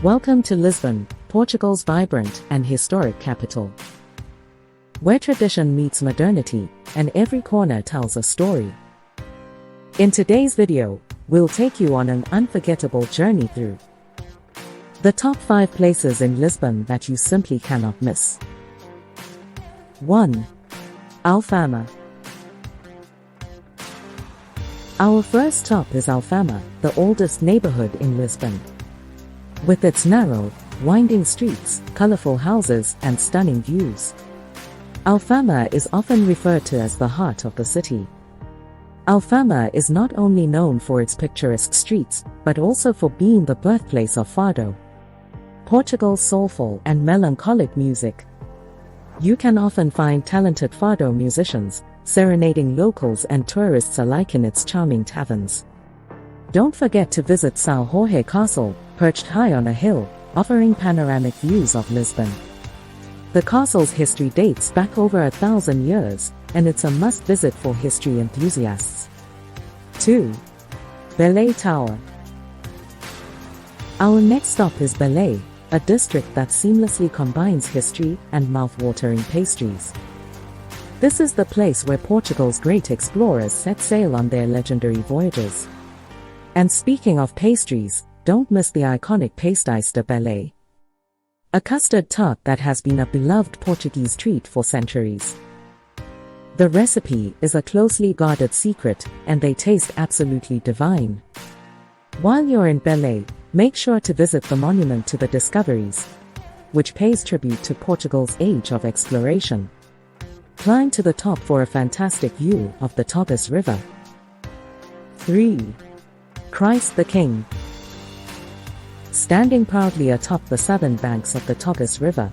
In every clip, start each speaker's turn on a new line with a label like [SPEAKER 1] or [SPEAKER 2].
[SPEAKER 1] Welcome to Lisbon, Portugal's vibrant and historic capital, where tradition meets modernity, and every corner tells a story. In today's video, we'll take you on an unforgettable journey through the top 5 places in Lisbon that you simply cannot miss. 1. Alfama. Our first stop is Alfama, the oldest neighborhood in Lisbon. With its narrow, winding streets, colorful houses, and stunning views, Alfama is often referred to as the heart of the city. Alfama is not only known for its picturesque streets, but also for being the birthplace of fado, Portugal's soulful and melancholic music. You can often find talented fado musicians serenading locals and tourists alike in its charming taverns. Don't forget to visit São Jorge Castle, perched high on a hill, offering panoramic views of Lisbon. The castle's history dates back over 1,000 years, and it's a must-visit for history enthusiasts. 2. Belém Tower. Our next stop is Belém, a district that seamlessly combines history and mouth-watering pastries. This is the place where Portugal's great explorers set sail on their legendary voyages. And speaking of pastries, don't miss the iconic pastéis de Belém, a custard tart that has been a beloved Portuguese treat for centuries. The recipe is a closely guarded secret, and they taste absolutely divine. While you're in Belém, make sure to visit the Monument to the Discoveries, which pays tribute to Portugal's age of exploration. Climb to the top for a fantastic view of the Tagus River. 3. Christ the King. Standing proudly atop the southern banks of the Tagus River,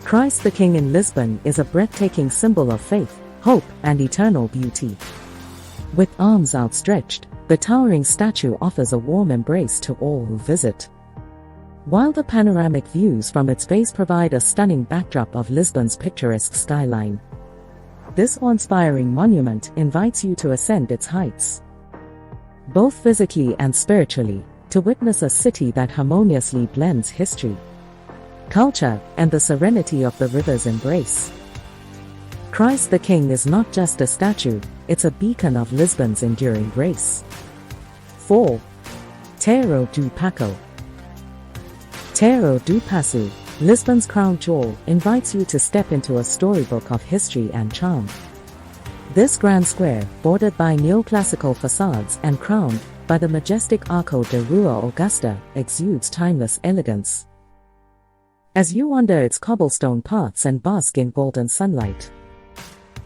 [SPEAKER 1] Christ the King in Lisbon is a breathtaking symbol of faith, hope, and eternal beauty. With arms outstretched, the towering statue offers a warm embrace to all who visit. While the panoramic views from its base provide a stunning backdrop of Lisbon's picturesque skyline, this awe-inspiring monument invites you to ascend its heights, both physically and spiritually, to witness a city that harmoniously blends history, culture, and the serenity of the river's embrace. Christ the King is not just a statue, it's a beacon of Lisbon's enduring grace. 4. Terreiro do Paco. Terreiro do Paço, Lisbon's crown jewel, invites you to step into a storybook of history and charm. This grand square, bordered by neoclassical facades and crowned by the majestic Arco de Rua Augusta, exudes timeless elegance. As you wander its cobblestone paths and bask in golden sunlight,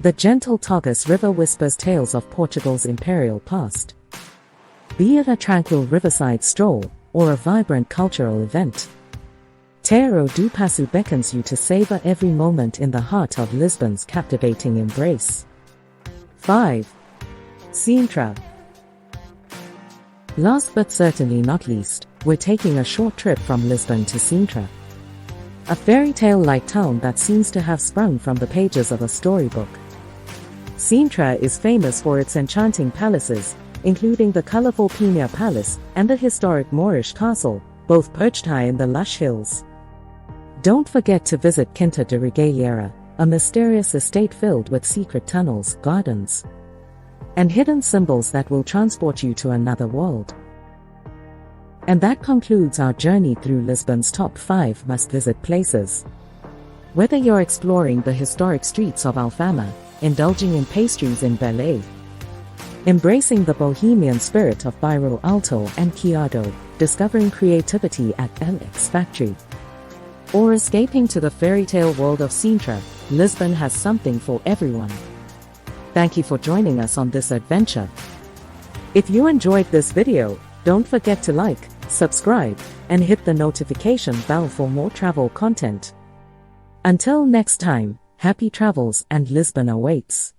[SPEAKER 1] the gentle Tagus River whispers tales of Portugal's imperial past. Be it a tranquil riverside stroll or a vibrant cultural event, Terreiro do Paço beckons you to savor every moment in the heart of Lisbon's captivating embrace. 5. Sintra. Last but certainly not least, we're taking a short trip from Lisbon to Sintra, a fairy tale-like town that seems to have sprung from the pages of a storybook. Sintra is famous for its enchanting palaces, including the colorful Pina Palace and the historic Moorish castle, both perched high in the lush hills. Don't forget to visit Quinta de Regalheira, a mysterious estate filled with secret tunnels, gardens, and hidden symbols that will transport you to another world. And that concludes our journey through Lisbon's top 5 must-visit places. Whether you're exploring the historic streets of Alfama, indulging in pastries in Belém, embracing the bohemian spirit of Bairro Alto and Chiado, discovering creativity at LX Factory, or escaping to the fairy tale world of Sintra, Lisbon has something for everyone. Thank you for joining us on this adventure. If you enjoyed this video, don't forget to like, subscribe, and hit the notification bell for more travel content. Until next time, happy travels, and Lisbon awaits.